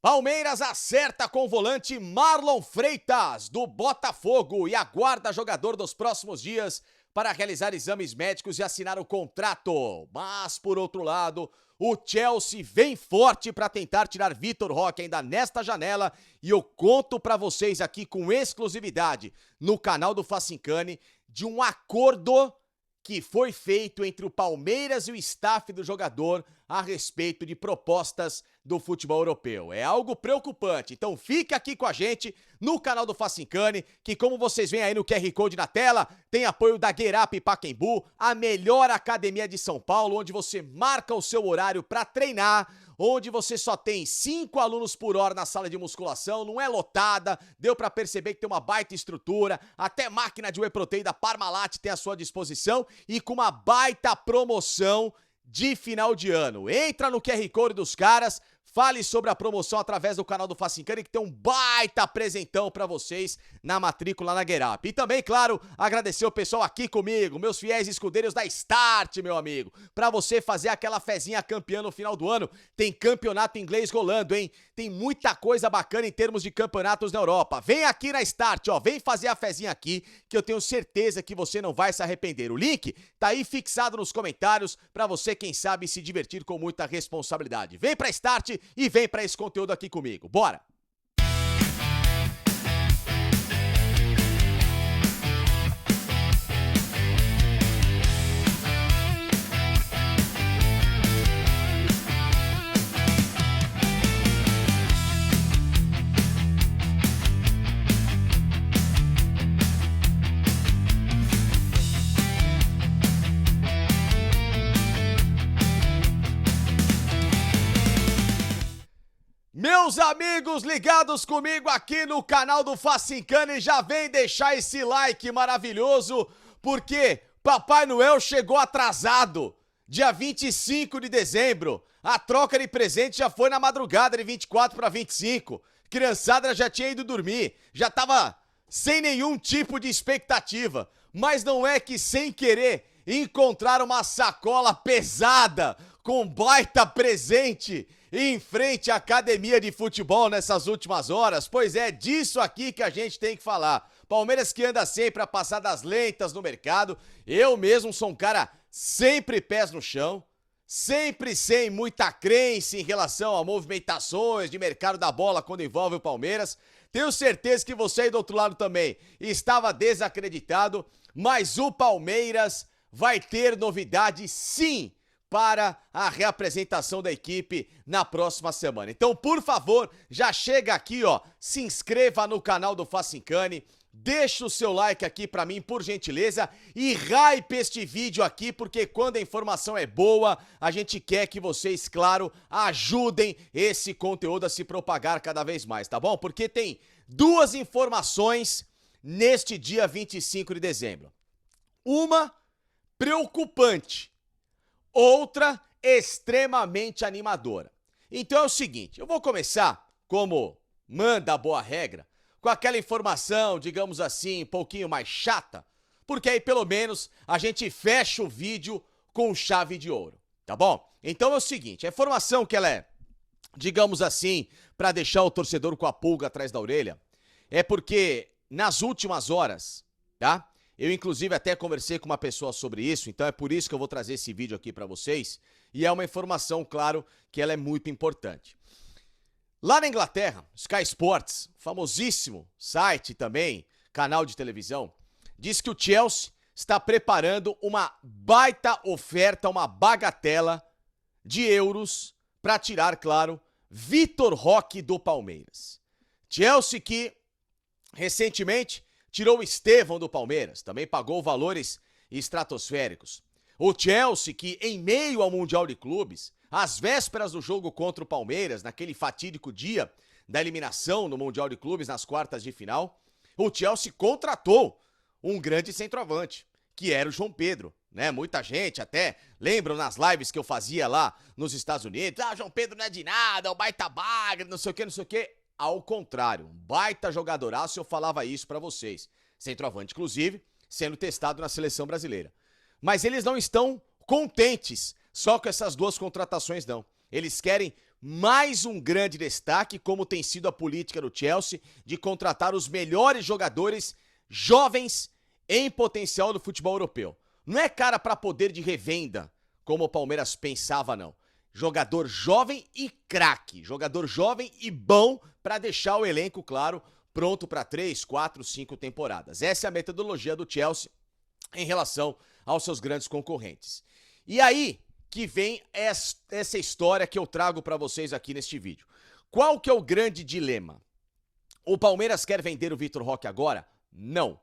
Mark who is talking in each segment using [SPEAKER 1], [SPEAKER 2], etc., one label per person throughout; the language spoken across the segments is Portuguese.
[SPEAKER 1] Palmeiras acerta com o volante Marlon Freitas, do Botafogo, e aguarda jogador dos próximos dias para realizar exames médicos e assinar o contrato. Mas, por outro lado, o Chelsea vem forte para tentar tirar Vitor Roque ainda nesta janela, e eu conto para vocês aqui com exclusividade no canal do Facincani de um acordo que foi feito entre o Palmeiras e o staff do jogador a respeito de propostas do futebol europeu. É algo preocupante, então fica aqui com a gente no canal do Facincani, que como vocês veem aí no QR Code na tela, tem apoio da Get Up Pacaembu, a melhor academia de São Paulo, onde você marca o seu horário para treinar, onde você só tem 5 alunos por hora na sala de musculação, não é lotada, deu pra perceber que tem uma baita estrutura, até máquina de whey protein da Parmalat tem à sua disposição e com uma baita promoção de final de ano. Entra no QR Code dos caras, fale sobre a promoção através do canal do Facincani, que tem um baita presentão pra vocês na matrícula na Get Up. E também, claro, agradecer o pessoal aqui comigo, meus fiéis escudeiros da Start, meu amigo. Pra você fazer aquela fezinha campeã no final do ano, tem campeonato inglês rolando, hein? Tem muita coisa bacana em termos de campeonatos na Europa. Vem aqui na Start, ó, vem fazer a fezinha aqui, que eu tenho certeza que você não vai se arrepender. O link tá aí fixado nos comentários pra você, quem sabe, se divertir com muita responsabilidade. Vem pra Start e vem pra esse conteúdo aqui comigo. Bora! Meus amigos ligados comigo aqui no canal do Facincani, já vem deixar esse like maravilhoso, porque Papai Noel chegou atrasado, dia 25 de dezembro, a troca de presente já foi na madrugada de 24 para 25, criançada já tinha ido dormir, já tava sem nenhum tipo de expectativa, mas não é que sem querer encontrar uma sacola pesada com baita presente em frente à academia de futebol nessas últimas horas? Pois é, disso aqui que a gente tem que falar. Palmeiras que anda sempre a passar das lentas no mercado. Eu mesmo sou um cara sempre pés no chão, sempre sem muita crença em relação a movimentações de mercado da bola quando envolve o Palmeiras. Tenho certeza que você aí do outro lado também estava desacreditado, mas o Palmeiras vai ter novidade sim para a reapresentação da equipe na próxima semana. Então, por favor, já chega aqui, ó, se inscreva no canal do Facincani, deixa o seu like aqui pra mim, por gentileza, e hype este vídeo aqui, porque quando a informação é boa, a gente quer que vocês, claro, ajudem esse conteúdo a se propagar cada vez mais, tá bom? Porque tem duas informações neste dia 25 de dezembro. Uma preocupante, outra extremamente animadora. Então é o seguinte, eu vou começar, como manda a boa regra, com aquela informação, digamos assim, um pouquinho mais chata, porque aí pelo menos a gente fecha o vídeo com chave de ouro, tá bom? Então é o seguinte, a informação que ela é, digamos assim, para deixar o torcedor com a pulga atrás da orelha, é porque nas últimas horas, tá? Eu, inclusive, até conversei com uma pessoa sobre isso, então é por isso que eu vou trazer esse vídeo aqui pra vocês. E é uma informação, claro, que ela é muito importante. Lá na Inglaterra, Sky Sports, famosíssimo site também, canal de televisão, diz que o Chelsea está preparando uma baita oferta, uma bagatela de euros para tirar, claro, Vitor Roque do Palmeiras. Chelsea que, recentemente, tirou o Estevão do Palmeiras, também pagou valores estratosféricos. O Chelsea que, em meio ao Mundial de Clubes, às vésperas do jogo contra o Palmeiras, naquele fatídico dia da eliminação no Mundial de Clubes nas quartas de final, o Chelsea contratou um grande centroavante, que era o João Pedro, né? Muita gente até lembram nas lives que eu fazia lá nos Estados Unidos, João Pedro não é de nada, é o baita bagre, não sei o que, não sei o que. Ao contrário, um baita jogadoraço, eu falava isso pra vocês. Centroavante, inclusive, sendo testado na seleção brasileira. Mas eles não estão contentes só com essas duas contratações, não. Eles querem mais um grande destaque, como tem sido a política do Chelsea, de contratar os melhores jogadores jovens em potencial do futebol europeu. Não é cara para poder de revenda, como o Palmeiras pensava, não. Jogador jovem e craque, jogador jovem e bom para deixar o elenco, claro, pronto para 3, 4, 5 temporadas. Essa é a metodologia do Chelsea em relação aos seus grandes concorrentes. E aí que vem essa história que eu trago para vocês aqui neste vídeo. Qual que é o grande dilema? O Palmeiras quer vender o Vitor Roque agora? Não.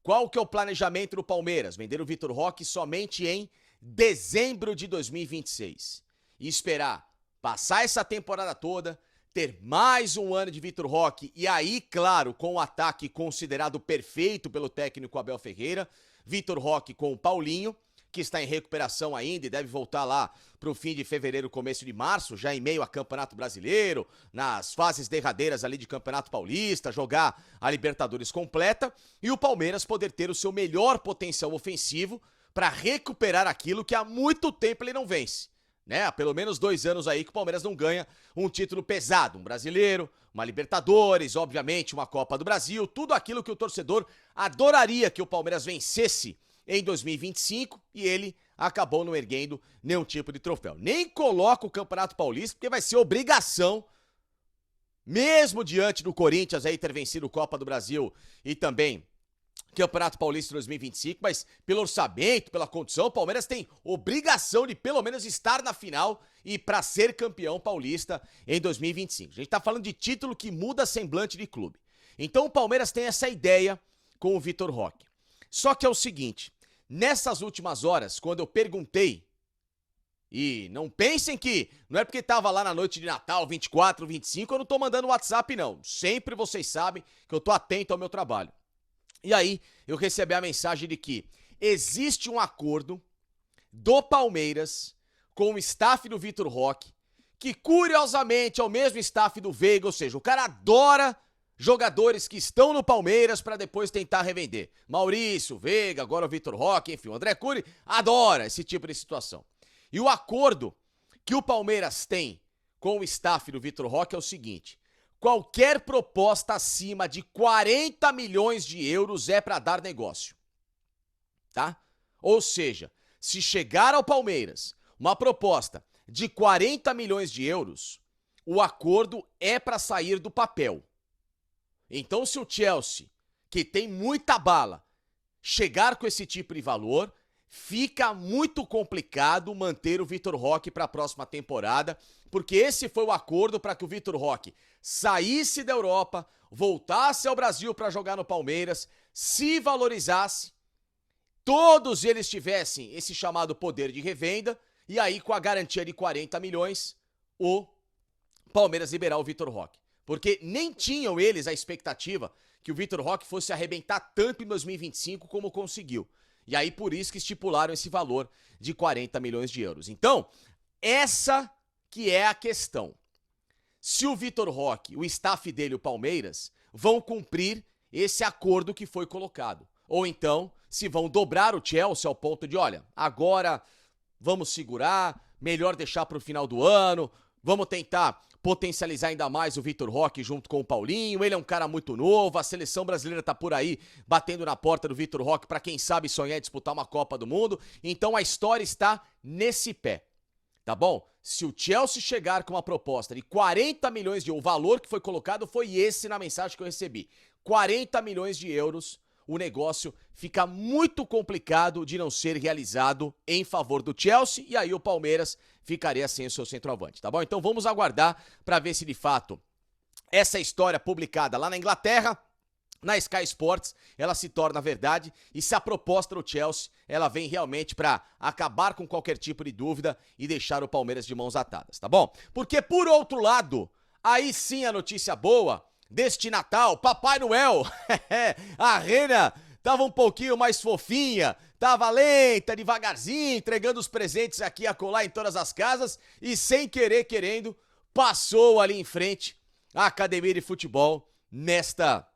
[SPEAKER 1] Qual que é o planejamento do Palmeiras? Vender o Vitor Roque somente em dezembro de 2026. E esperar passar essa temporada toda, ter mais um ano de Vitor Roque e aí, claro, com o ataque considerado perfeito pelo técnico Abel Ferreira, Vitor Roque com o Paulinho, que está em recuperação ainda e deve voltar lá para o fim de fevereiro, começo de março, já em meio a Campeonato Brasileiro, nas fases derradeiras ali de Campeonato Paulista, jogar a Libertadores completa, e o Palmeiras poder ter o seu melhor potencial ofensivo para recuperar aquilo que há muito tempo ele não vence. Né? Há pelo menos 2 anos aí que o Palmeiras não ganha um título pesado, um brasileiro, uma Libertadores, obviamente uma Copa do Brasil, tudo aquilo que o torcedor adoraria que o Palmeiras vencesse em 2025 e ele acabou não erguendo nenhum tipo de troféu. Nem coloca o Campeonato Paulista, porque vai ser obrigação, mesmo diante do Corinthians aí ter vencido a Copa do Brasil e também Campeonato Paulista 2025, mas pelo orçamento, pela condição, o Palmeiras tem obrigação de pelo menos estar na final e para ser campeão paulista em 2025. A gente tá falando de título que muda semblante de clube. Então o Palmeiras tem essa ideia com o Vitor Roque. Só que é o seguinte, nessas últimas horas, quando eu perguntei, e não pensem que não é porque tava lá na noite de Natal, 24, 25, eu não tô mandando WhatsApp não. Sempre vocês sabem que eu tô atento ao meu trabalho. E aí, eu recebi a mensagem de que existe um acordo do Palmeiras com o staff do Vitor Roque, que curiosamente é o mesmo staff do Veiga, ou seja, o cara adora jogadores que estão no Palmeiras para depois tentar revender. Maurício, Veiga, agora o Vitor Roque, enfim, o André Cury adora esse tipo de situação. E o acordo que o Palmeiras tem com o staff do Vitor Roque é o seguinte: qualquer proposta acima de 40 milhões de euros é para dar negócio, tá? Ou seja, se chegar ao Palmeiras uma proposta de 40 milhões de euros, o acordo é para sair do papel. Então, se o Chelsea, que tem muita bala, chegar com esse tipo de valor, fica muito complicado manter o Vitor Roque para a próxima temporada, porque esse foi o acordo para que o Vitor Roque saísse da Europa, voltasse ao Brasil para jogar no Palmeiras, se valorizasse, todos eles tivessem esse chamado poder de revenda, e aí com a garantia de 40 milhões, o Palmeiras liberar o Vitor Roque. Porque nem tinham eles a expectativa que o Vitor Roque fosse arrebentar tanto em 2025 como conseguiu. E aí por isso que estipularam esse valor de 40 milhões de euros. Então, essa que é a questão. Se o Vitor Roque, o staff dele, o Palmeiras, vão cumprir esse acordo que foi colocado. Ou então, se vão dobrar o Chelsea ao ponto de, olha, agora vamos segurar, melhor deixar para o final do ano, vamos tentar potencializar ainda mais o Vitor Roque junto com o Paulinho. Ele é um cara muito novo, a seleção brasileira tá por aí batendo na porta do Vitor Roque para quem sabe sonhar em disputar uma Copa do Mundo. Então a história está nesse pé, tá bom? Se o Chelsea chegar com uma proposta de 40 milhões de euros, o valor que foi colocado foi esse na mensagem que eu recebi, 40 milhões de euros, o negócio fica muito complicado de não ser realizado em favor do Chelsea, e aí o Palmeiras ficaria sem o seu centroavante, tá bom? Então vamos aguardar para ver se de fato essa história publicada lá na Inglaterra, na Sky Sports, ela se torna verdade, e se a proposta do Chelsea, ela vem realmente para acabar com qualquer tipo de dúvida e deixar o Palmeiras de mãos atadas, tá bom? Porque por outro lado, aí sim a notícia boa deste Natal, Papai Noel, a Rena tava um pouquinho mais fofinha, tava lenta, devagarzinho, entregando os presentes aqui a colar em todas as casas e sem querer, querendo, passou ali em frente à academia de futebol nesta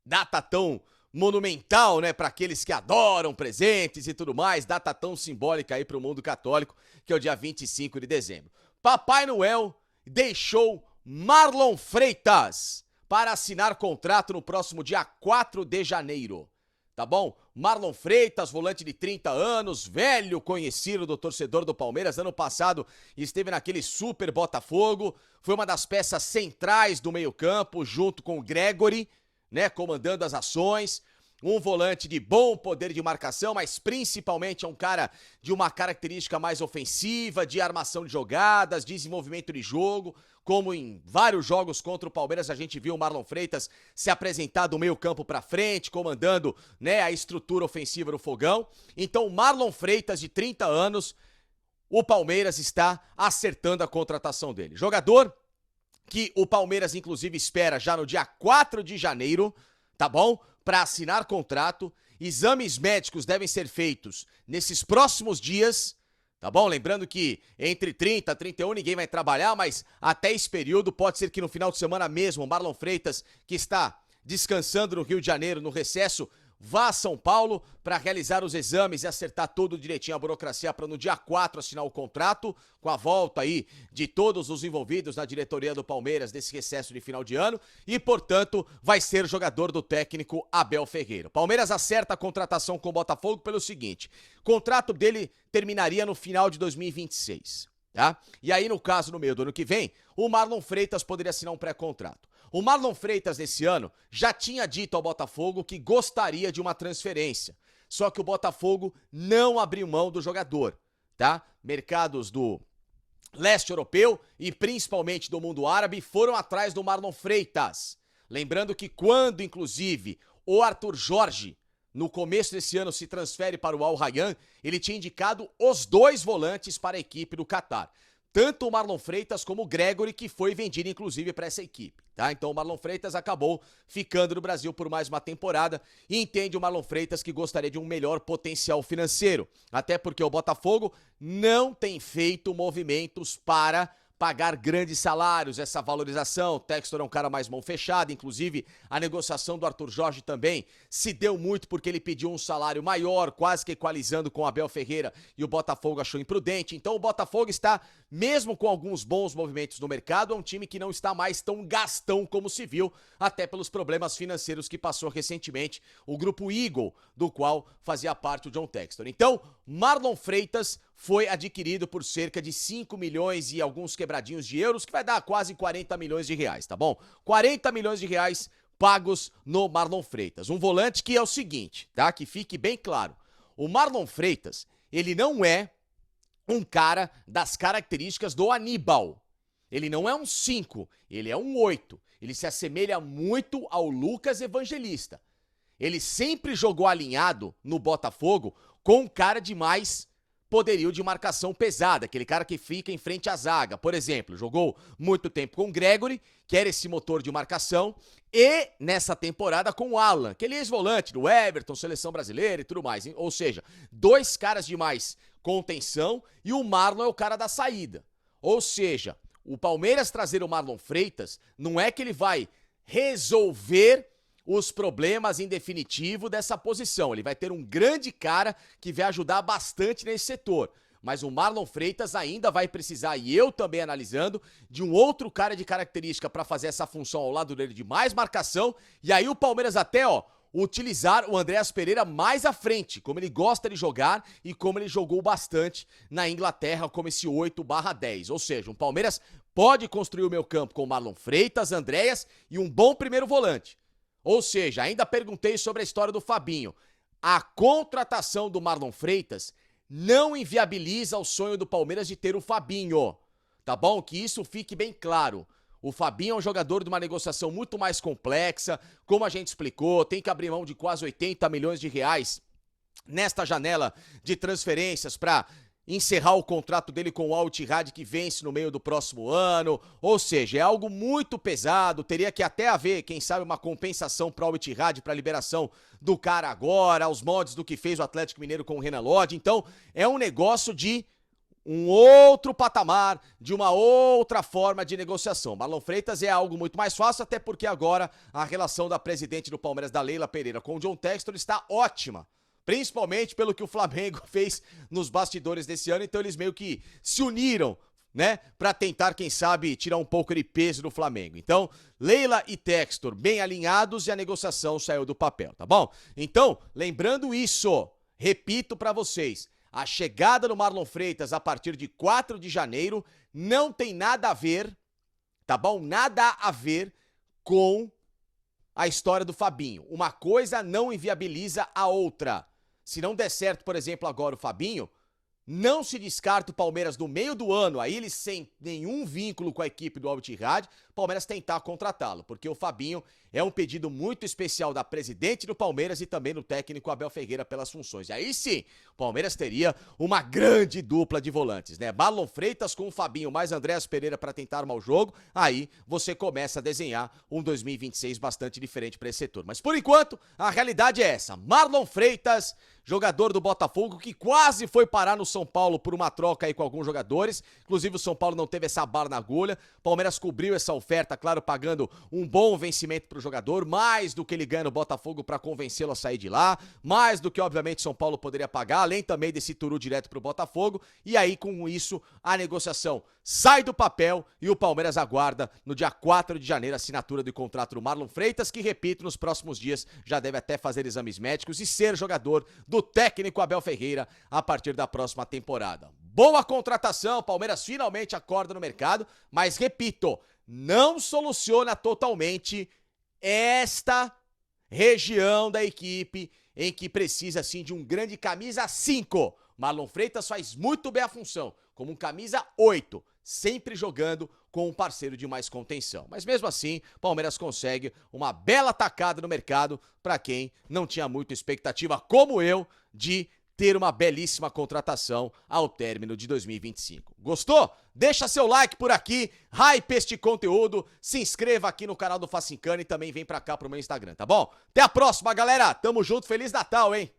[SPEAKER 1] data tão monumental, né, para aqueles que adoram presentes e tudo mais, data tão simbólica aí para o mundo católico, que é o dia 25 de dezembro. Papai Noel deixou Marlon Freitas para assinar contrato no próximo dia 4 de janeiro. Tá bom? Marlon Freitas, volante de 30 anos, velho conhecido do torcedor do Palmeiras. Ano passado esteve naquele super Botafogo, foi uma das peças centrais do meio-campo, junto com o Gregori, né, comandando as ações. Um volante de bom poder de marcação, mas principalmente é um cara de uma característica mais ofensiva, de armação de jogadas, desenvolvimento de jogo, como em vários jogos contra o Palmeiras a gente viu o Marlon Freitas se apresentar do meio campo pra frente, comandando, né, a estrutura ofensiva do Fogão. Então o Marlon Freitas, de 30 anos, o Palmeiras está acertando a contratação dele. Jogador que o Palmeiras inclusive espera já no dia 4 de janeiro, tá bom? Para assinar contrato. Exames médicos devem ser feitos nesses próximos dias, tá bom? Lembrando que entre 30 e 31 ninguém vai trabalhar, mas até esse período, pode ser que no final de semana mesmo, o Marlon Freitas, que está descansando no Rio de Janeiro, no recesso, vá a São Paulo para realizar os exames e acertar tudo direitinho a burocracia para no dia 4 assinar o contrato, com a volta aí de todos os envolvidos na diretoria do Palmeiras desse recesso de final de ano e, portanto, vai ser jogador do técnico Abel Ferreira. Palmeiras acerta a contratação com o Botafogo pelo seguinte: o contrato dele terminaria no final de 2026, tá? E aí, no caso, no meio do ano que vem, o Marlon Freitas poderia assinar um pré-contrato. O Marlon Freitas, nesse ano, já tinha dito ao Botafogo que gostaria de uma transferência. Só que o Botafogo não abriu mão do jogador, tá? Mercados do leste europeu e principalmente do mundo árabe foram atrás do Marlon Freitas. Lembrando que quando, inclusive, o Arthur Jorge, no começo desse ano, se transfere para o Al Rayyan, ele tinha indicado os dois volantes para a equipe do Catar. Tanto o Marlon Freitas como o Gregori, que foi vendido inclusive para essa equipe, tá? Então o Marlon Freitas acabou ficando no Brasil por mais uma temporada e entende o Marlon Freitas que gostaria de um melhor potencial financeiro, até porque o Botafogo não tem feito movimentos para pagar grandes salários, essa valorização. O Textor é um cara mais mão fechada, inclusive a negociação do Arthur Jorge também se deu muito porque ele pediu um salário maior, quase que equalizando com o Abel Ferreira, e o Botafogo achou imprudente. Então o Botafogo está, mesmo com alguns bons movimentos no mercado, é um time que não está mais tão gastão como se viu, até pelos problemas financeiros que passou recentemente o grupo Eagle, do qual fazia parte o John Textor. Então, Marlon Freitas foi adquirido por cerca de 5 milhões e alguns quebradinhos de euros, que vai dar quase 40 milhões de reais, tá bom? 40 milhões de reais pagos no Marlon Freitas. Um volante que é o seguinte, tá? Que fique bem claro. O Marlon Freitas, ele não é um cara das características do Aníbal. Ele não é um 5, ele é um 8. Ele se assemelha muito ao Lucas Evangelista. Ele sempre jogou alinhado no Botafogo com um cara de mais poderio de marcação pesada, aquele cara que fica em frente à zaga. Por exemplo, jogou muito tempo com o Gregori, que era esse motor de marcação, e nessa temporada com o Alan, aquele ex-volante do Everton, seleção brasileira e tudo mais. Ou seja, dois caras de mais contenção e o Marlon é o cara da saída. Ou seja, o Palmeiras trazer o Marlon Freitas não é que ele vai resolver os problemas em definitivo dessa posição. Ele vai ter um grande cara que vai ajudar bastante nesse setor. Mas o Marlon Freitas ainda vai precisar, e eu também analisando, de um outro cara de característica para fazer essa função ao lado dele de mais marcação. E aí o Palmeiras até, utilizar o Andreas Pereira mais à frente, como ele gosta de jogar e como ele jogou bastante na Inglaterra como esse 8/10. Ou seja, o Palmeiras pode construir o meio campo com o Marlon Freitas, Andreas e um bom primeiro volante. Ou seja, ainda perguntei sobre a história do Fabinho. A contratação do Marlon Freitas não inviabiliza o sonho do Palmeiras de ter o Fabinho, tá bom? Que isso fique bem claro. O Fabinho é um jogador de uma negociação muito mais complexa, como a gente explicou, tem que abrir mão de quase 80 milhões de reais nesta janela de transferências para encerrar o contrato dele com o Al Ittihad, que vence no meio do próximo ano. Ou seja, é algo muito pesado, teria que até haver, quem sabe, uma compensação para o Al Ittihad, para a liberação do cara agora, aos moldes do que fez o Atlético Mineiro com o Renan Lodge. Então, é um negócio de um outro patamar, de uma outra forma de negociação. Marlon Freitas é algo muito mais fácil, até porque agora a relação da presidente do Palmeiras, da Leila Pereira, com o John Textor está ótima. Principalmente pelo que o Flamengo fez nos bastidores desse ano, então eles meio que se uniram, né, pra tentar, quem sabe, tirar um pouco de peso do Flamengo. Então, Leila e Textor bem alinhados e a negociação saiu do papel, tá bom? Então, lembrando isso, repito pra vocês, a chegada do Marlon Freitas a partir de 4 de janeiro não tem nada a ver, tá bom? Nada a ver com a história do Fabinho. Uma coisa não inviabiliza a outra. Se não der certo, por exemplo, agora o Fabinho, não se descarta o Palmeiras no meio do ano, aí ele sem nenhum vínculo com a equipe do Al Ittihad, Palmeiras tentar contratá-lo, porque o Fabinho é um pedido muito especial da presidente do Palmeiras e também do técnico Abel Ferreira pelas funções. E aí sim, o Palmeiras teria uma grande dupla de volantes, né? Marlon Freitas com o Fabinho mais Andréas Pereira para tentar armar o jogo, aí você começa a desenhar um 2026 bastante diferente para esse setor. Mas por enquanto, a realidade é essa. Marlon Freitas, jogador do Botafogo, que quase foi parar no São Paulo por uma troca aí com alguns jogadores. Inclusive o São Paulo não teve essa bala na agulha. Palmeiras cobriu essa oferta, claro, pagando um bom vencimento pro jogador, mais do que ele ganha no Botafogo para convencê-lo a sair de lá, mais do que obviamente São Paulo poderia pagar, além também desse turu direto pro Botafogo. E aí com isso a negociação sai do papel e o Palmeiras aguarda no dia 4 de janeiro a assinatura do contrato do Marlon Freitas, que, repito, nos próximos dias já deve até fazer exames médicos e ser jogador do técnico Abel Ferreira a partir da próxima temporada. Boa contratação, Palmeiras finalmente acorda no mercado, mas repito, não soluciona totalmente esta região da equipe em que precisa sim de um grande camisa 5. Marlon Freitas faz muito bem a função, como um camisa 8, sempre jogando com um parceiro de mais contenção. Mas mesmo assim, Palmeiras consegue uma bela tacada no mercado para quem não tinha muita expectativa, como eu, de ter uma belíssima contratação ao término de 2025. Gostou? Deixa seu like por aqui, hype este conteúdo, se inscreva aqui no canal do Facincana e também vem pra cá pro meu Instagram, tá bom? Até a próxima, galera! Tamo junto, Feliz Natal, hein?